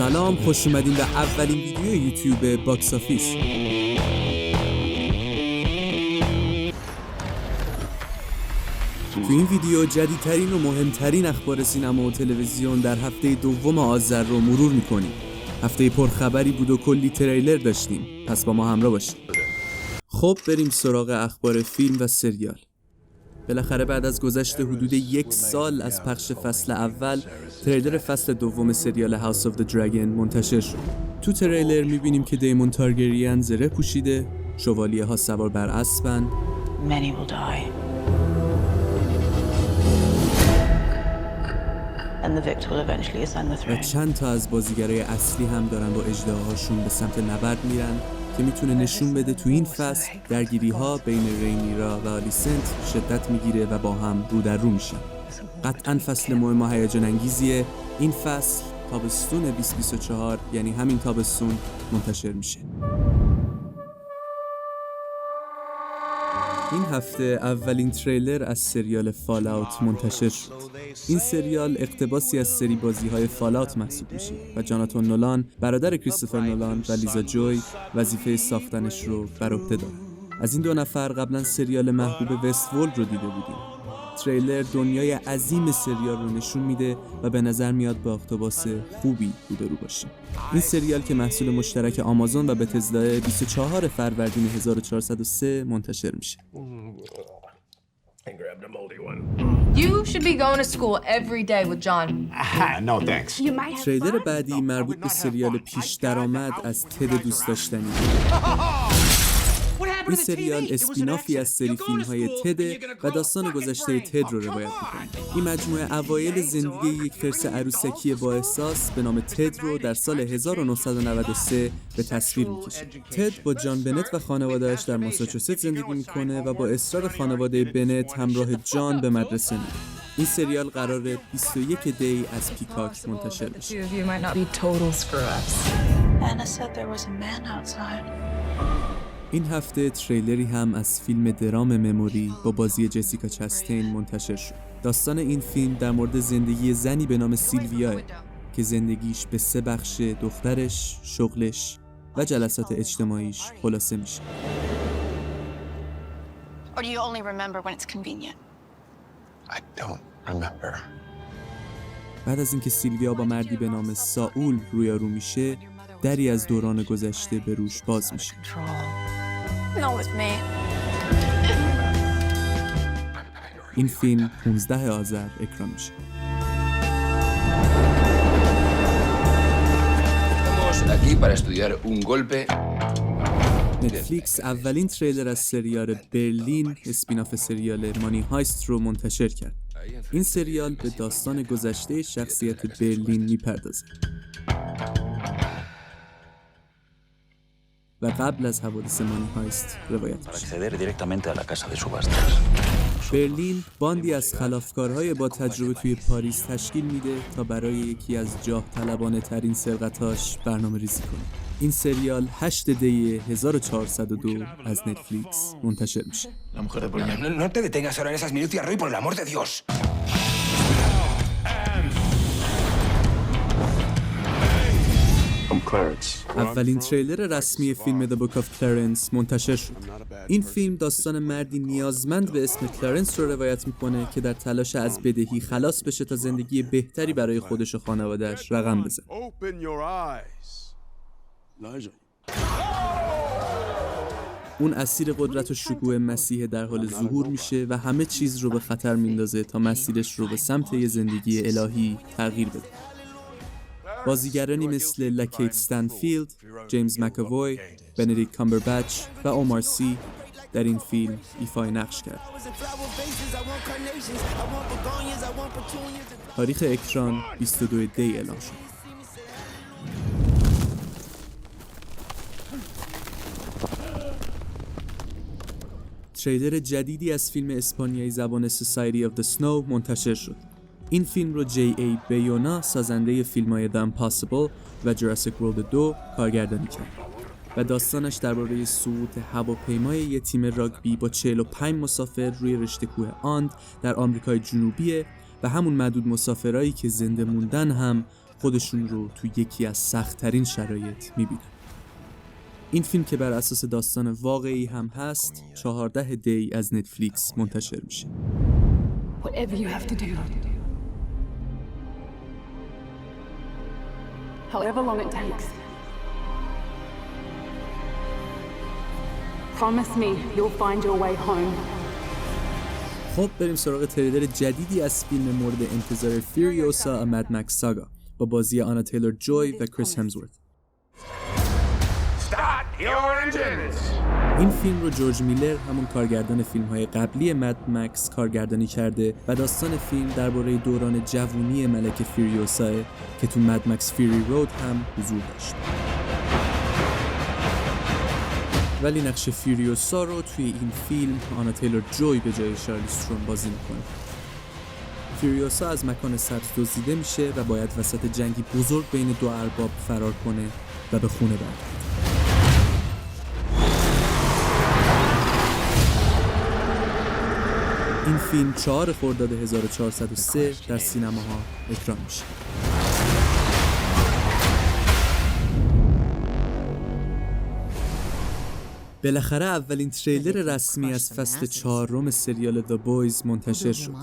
سلام، خوش اومدین به اولین ویدیو یوتیوب باکس آفیس. تو این ویدیو جدیدترین و مهمترین اخبار سینما و تلویزیون در هفته دوم آذر رو مرور میکنیم. هفته پرخبری بود و کلی تریلر داشتیم، پس با ما همراه باشید. خب بریم سراغ اخبار فیلم و سریال. بالاخره بعد از گذشت حدود 1 سال از پخش فصل اول، تریلر فصل دوم سریال هاوس آف د دراگون منتشر شد. تو تریلر میبینیم که دیمون تارگریان زره پوشیده، شوالیه ها سوار بر اسبن و چند تا از بازیگرای اصلی هم دارن با اژدهاهاشون به سمت نبرد میرن که میتونه نشون بده تو این فصل درگیری ها بین رینیرا و آلیسنت شدت میگیره و با هم رو در رو میشن. قطعا فصل مهم و هیجان انگیزیه. این فصل تابستون 2024 یعنی همین تابستون منتشر میشه. این هفته اولین تریلر از سریال فالاوت منتشر شد. این سریال اقتباسی از سری بازی‌های فالاوت محسوب میشه و جاناتان نولان، برادر کریستوفر نولان و لیزا جوی، وظیفه ساختنش رو بر عهده دارن. از این دو نفر قبلا سریال محبوب وست‌ورلد رو دیده بودیم. تریلر دنیای عظیم سریال رو نشون میده و به نظر میاد با اقتباس خوبی روبرو باشیم. این سریال که محصول مشترک آمازون و بتزدا 24 فروردین 1403 منتشر میشه. You should be going to school every day with John. No thanks. تریلر بعدی مربوط به سریال پیش درآمد از تد دوست داشتنی. این سریال اسپینافی از سری فیلم‌های تد و داستان گذشته تد رو روایت می‌کنه. این مجموعه اوایل زندگی یک خرس عروسکی با احساس به نام تد رو در سال 1993 به تصویر می‌کشه. تد با جان بنت و خانواده‌اش در ماساچوست زندگی می‌کنه و با اصرار خانواده بنت همراه جان به مدرسه میره. این سریال قراره 21 دی از پیکاک منتشر بشه. این هفته تریلری هم از فیلم درام مموری با بازی جسیکا چستین منتشر شد. داستان این فیلم در مورد زندگی زنی به نام سیلویا که زندگیش به 3 بخش دخترش، شغلش و جلسات اجتماعیش خلاصه میشه. Or do you only remember when it's convenient? I don't remember. بعد از اینکه سیلویا با مردی به نام ساول رویارو میشه، دری از دوران گذشته به روش باز میشه. Not with me. این فیلم 15 آذر اکران میشه. Estamos aquí para estudiar un golpe. نتفلیکس اولین تریلر از سریال برلین، اسپیناف سریال مانی هایست رو منتشر کرد. این سریال به داستان گذشته شخصیت برلین میپردازه و قبل از حوادث مانی هایست روایت میشه. برلین باندی از خلافکارهای با تجربه توی پاریس تشکیل میده تا برای یکی از جاه طلبانه ترین سرقتاش برنامه ریزی کنه. این سریال 8 دی 1402 از نتفلیکس منتشر میشه. No te detengas ahora en esas minucias, Roy, por el amor de Dios. اولین تریلر رسمی فیلم The Book of Clarence منتشر شد. این فیلم داستان مردی نیازمند به اسم کلارنس رو روایت میکنه که در تلاش از بدهی خلاص بشه تا زندگی بهتری برای خودش و خانواده‌اش رقم بزنه. اون اسیر قدرت و شکوه مسیح در حال ظهور میشه و همه چیز رو به خطر میندازه تا مسیرش رو به سمت یه زندگی الهی تغییر بده. بازیگرانی مثل لکیت استنفیلد، جیمز مک‌آوی، بندیکت کامبربچ و اومار سی در این فیلم ایفای نقش کرد. تاریخ اکران 22 دی اعلام شد. تریلر جدیدی از فیلم اسپانیایی زبان Society of the Snow منتشر شد. این فیلم رو جی ای بیونا، سازنده فیلم‌های The Impossible و جوراسیک ورلد 2 کارگردانی کرد و داستانش درباره سقوط هواپیمای یه تیم راگبی با 45 مسافر روی رشته کوه آند در آمریکای جنوبیه و همون معدود مسافرایی که زنده موندن هم خودشون رو تو یکی از سخت‌ترین شرایط می‌بینن. این فیلم که بر اساس داستان واقعی هم هست 14 دی از نتفلیکس منتشر میشه. Whatever you have to do. However long it takes. Promise me you'll find your way home. خب بریم سراغ تریلر جدیدی از فیلم مورد انتظار فیوریوسا مد مکس ساگا با بازی آنا تیلور جوی و کریس همزورث. این فیلم رو جورج میلر، همون کارگردان فیلم‌های قبلی مد مکس، کارگردانی کرده و داستان فیلم درباره دوران جوونی ملکه فیوریوسا که تو مد مکس فیوری رود هم حضور داشت. ولی نقش فیوریوسا رو توی این فیلم آنا تیلور جوی به جای شارلیز ترون بازی میکنه. فیوریوسا از مکان سبز دزدیده میشه و باید وسط جنگی بزرگ بین دو ارباب فرار کنه و به خونه برگرده. این فیلم 4 خرداد 1403 در سینماها اکران میشه. بالاخره اولین تریلر رسمی از فصل 4 سریال The Boys منتشر شد.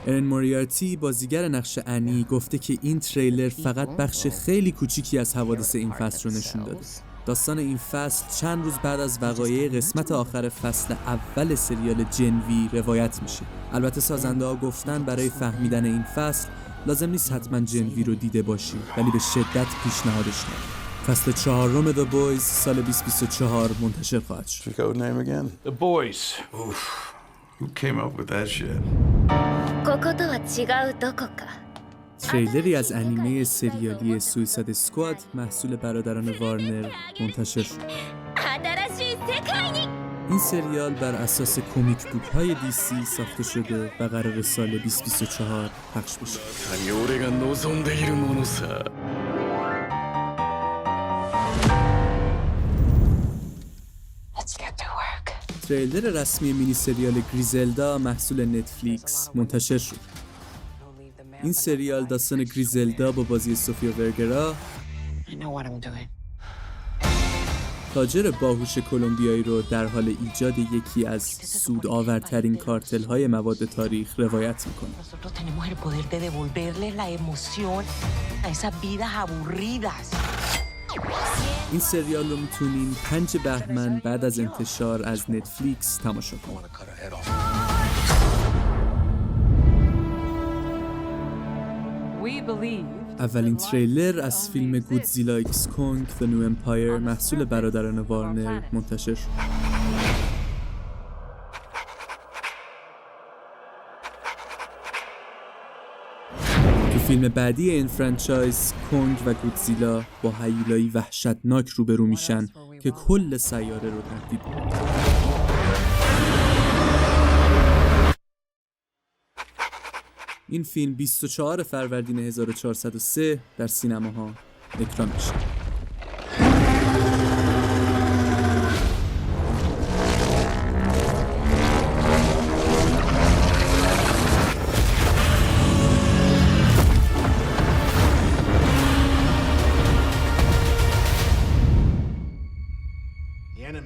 ارن موریارتی بازیگر نقش انی گفته که این تریلر فقط بخش خیلی کوچیکی از حوادث این فصل رو نشون داده. داستان این فصل چند روز بعد از وقایع قسمت آخر فصل اول سریال جنوی روایت میشه. البته سازنده ها گفتن برای فهمیدن این فصل لازم نیست حتما جنوی رو دیده باشی، ولی به شدت پیشنهادش میکنم. فصل 4 The Boys سال 2024 منتشر خواهد شد. Your code name again? The Boys. Oof. Who came up with that shit? تریلری از انیمه سریالی سویساید اسکواد محصول برادران وارنر منتشر شد. این سریال بر اساس کمیک بوک های DC ساخته شده و قرار سال 2024 پخش بشه. تریلر رسمی مینی سریال گریزلدا محصول نتفلیکس منتشر شد. این سریال داستان گریزلدا با بازی سوفیا ورگرا، تاجر باهوش کلمبیایی رو در حال ایجاد یکی از سودآورترین کارتل‌های مواد تاریخ روایت می‌کنه. این سریال رو میتونین 5 بهمن بعد از انتشار از نتفلیکس تماشا کنید. اولین تریلر از فیلم گودزیلا ایکس کونگ The New Empire محصول برادران وارنر منتشر شد. تو فیلم بعدی این فرانچایز کونگ و گودزیلا با هیولایی وحشتناک روبرو میشن که کل سیاره رو تهدید می‌کنه. این فیلم 24 فروردین 1403 در سینماها اکران میشه.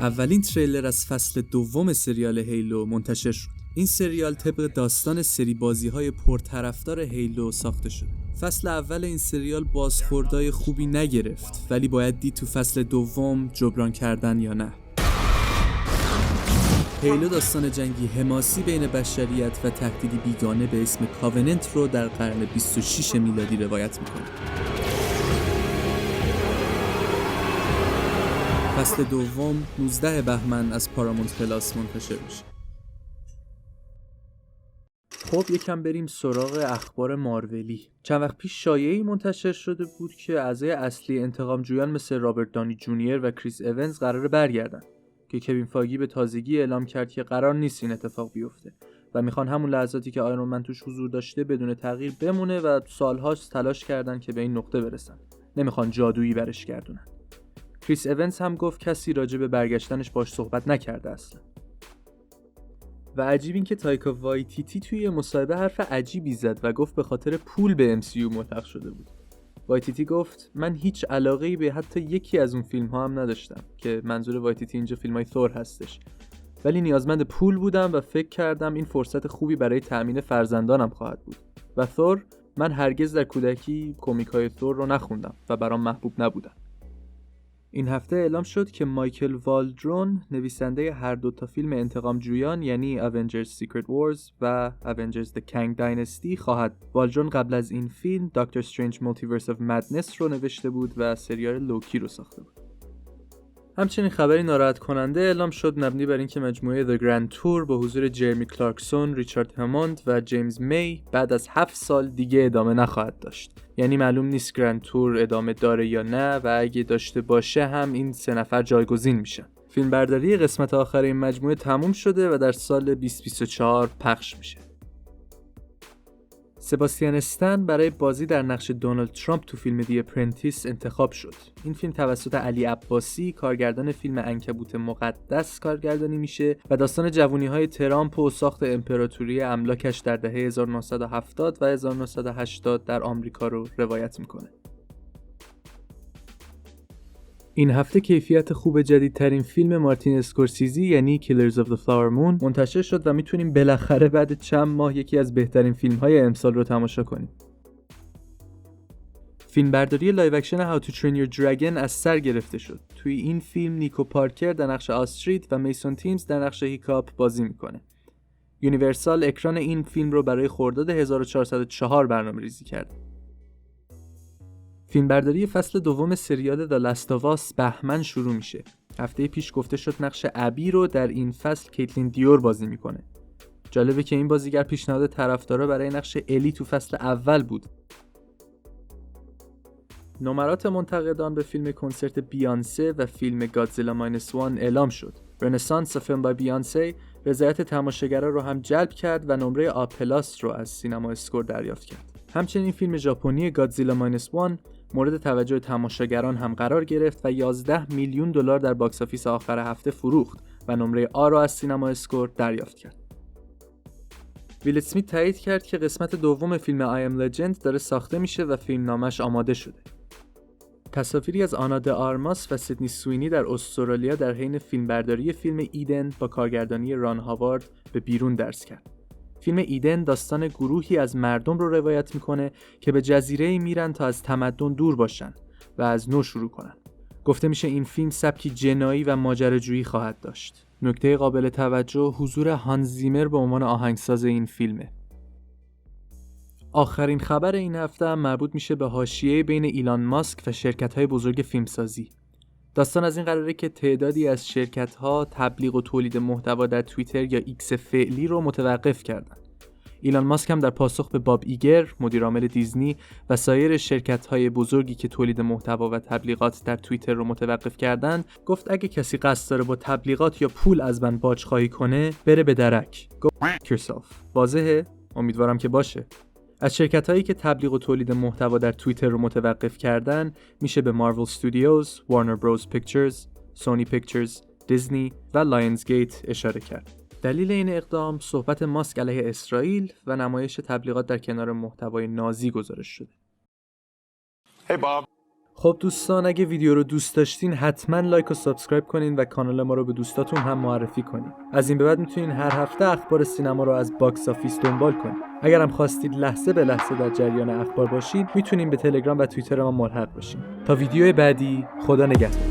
اولین تریلر از فصل 2 سریال هیلو منتشر شد. این سریال طبق داستان سری بازی‌های پرطرفدار هیلو ساخته شد. فصل اول این سریال بازخوردای خوبی نگرفت، ولی باید دید تو فصل 2 جبران کردن یا نه. هیلو داستان جنگی حماسی بین بشریت و تهدیدی بیگانه به اسم کاوننت رو در قرن 26 میلادی روایت می‌کنه. فصل 2 19 بهمن از پارامونت پلاس منتشر میشه. خب یکم بریم سراغ اخبار مارولی. چند وقت پیش شایعه‌ای منتشر شده بود که اعضای اصلی انتقام جویان مثل رابرت دانی جونیور و کریس اونز قراره برگردن، که کوین فاگی به تازگی اعلام کرد که قرار نیست این اتفاق بیفته و میخوان همون لحظاتی که آیرون من توش حضور داشته بدون تغییر بمونه و سالهاش تلاش کردن که به این نقطه برسن. نمیخوان جادویی برش گردونن. کریس اونز هم گفت کسی راجع به برگشتنش باش صحبت نکرده اصلا. و عجیب این که تایکا وایتیتی توی مصاحبه حرف عجیبی زد و گفت به خاطر پول به MCU ملحق شده بود. وایتیتی گفت من هیچ علاقه‌ای به حتی یکی از اون فیلم‌ها هم نداشتم، که منظور وایتیتی اینجا فیلم‌های ثور هستش، ولی نیازمند پول بودم و فکر کردم این فرصت خوبی برای تأمین فرزندانم خواهد بود. و ثور، من هرگز در کودکی کمیک‌های ثور رو نخوندم و برام محبوب نبودن. این هفته اعلام شد که مایکل والدرون، نویسنده هر دو تا فیلم انتقام جویان یعنی Avengers Secret Wars و Avengers The Kang Dynasty خواهد. والدرون قبل از این فیلم Doctor Strange Multiverse of Madness رو نوشته بود و سریال لوکی رو ساخته بود. همچنین خبری ناراحت کننده اعلام شد مبنی بر اینکه مجموعه The Grand Tour با حضور جرمی کلارکسون، ریچارد هموند و جیمز می بعد از 7 سال دیگه ادامه نخواهد داشت. یعنی معلوم نیست گرند تور ادامه داره یا نه و اگه داشته باشه هم این 3 نفر جایگزین میشن. فیلم برداری قسمت آخر این مجموعه تموم شده و در سال 2024 پخش میشه. سباستیان استن برای بازی در نقش دونالد ترامپ تو فیلم دی اپرنتیس انتخاب شد. این فیلم توسط علی عباسی، کارگردان فیلم عنکبوت مقدس، کارگردانی میشه و داستان جوونی‌های ترامپ و ساخت امپراتوری املاکش در دهه 1970 و 1980 در آمریکا رو روایت میکنه. این هفته کیفیت خوب جدیدترین فیلم مارتین اسکورسیزی یعنی Killers of the Flower Moon منتشر شد و میتونیم بالاخره بعد چند ماه یکی از بهترین فیلم‌های امسال رو تماشا کنیم. فیلم برداری لایو اکشن How to Train Your Dragon از سر گرفته شد. توی این فیلم نیکو پارکر در نقش آسترید و میسون تیمز در نقش هیکاپ بازی میکنه. یونیورسال اکران این فیلم رو برای خرداد 1404 برنامه‌ریزی کرد. فیلمبرداری فصل دوم سریال The Last of Us بهمن شروع میشه. هفته پیش گفته شد نقش ابی رو در این فصل کیتلین دیور بازی میکنه. جالبه که این بازیگر پیشنهاد طرفدارا برای نقش الی تو فصل اول بود. نمرات منتقدان به فیلم کنسرت بیانسه و فیلم گادزیلا ماینس وان اعلام شد. رنسانس فیلم با بیانسه رضایت تماشاگران رو هم جلب کرد و نمره آ پلاس رو از سینما اسکور دریافت کرد. همچنین فیلم ژاپنی گادزیلا ماینس وان مورد توجه تماشاگران هم قرار گرفت و 11 میلیون دلار در باکس آفیس آخر هفته فروخت و نمره آ را از سینما اسکور دریافت کرد. ویل اسمیت تایید کرد که قسمت دوم فیلم I Am Legend داره ساخته میشه و فیلم نامش آماده شده. تصاویری از آنا د آرماس و سیدنی سوینی در استرالیا در حین فیلمبرداری فیلم ایدن با کارگردانی ران هاوارد به بیرون درس کرد. فیلم ایدن داستان گروهی از مردم رو روایت میکنه که به جزیره‌ای میرن تا از تمدن دور باشن و از نو شروع کنن. گفته میشه این فیلم سبکی جنایی و ماجراجویی خواهد داشت. نکته قابل توجه حضور هانز زیمر به عنوان آهنگساز این فیلمه. آخرین خبر این هفته هم مربوط میشه به حاشیه بین ایلان ماسک و شرکت‌های بزرگ فیلمسازی. داستان از این قراره که تعدادی از شرکت‌ها تبلیغ و تولید محتوا در توییتر یا ایکس فعلی رو متوقف کردن. ایلان ماسک هم در پاسخ به باب ایگر، مدیرعامل دیزنی و سایر شرکت‌های بزرگی که تولید محتوا و تبلیغات در توییتر رو متوقف کردن، گفت اگه کسی قصد داره با تبلیغات یا پول از من باج‌خواهی کنه، بره به درک. Go yourself. واضحه؟ امیدوارم که باشه. از شرکت‌هایی که تبلیغ و تولید محتوا در توییتر رو متوقف کردن میشه به مارول استودیوز، وارنر بروز پیکچرز، سونی پیکچرز، دیزنی و لایونزگیت اشاره کرد. دلیل این اقدام صحبت ماسک علیه اسرائیل و نمایش تبلیغات در کنار محتوای نازی گزارش شده. Hey, Bob. خب دوستان، اگه ویدیو رو دوست داشتین حتما لایک و سابسکرایب کنین و کانال ما رو به دوستاتون هم معرفی کنین. از این به بعد میتونین هر هفته اخبار سینما رو از باکس آفیس دنبال کنین. اگر هم خواستید لحظه به لحظه در جریان اخبار باشید، میتونین به تلگرام و توییتر ما ملحق باشین. تا ویدیو بعدی، خدا نگهدار.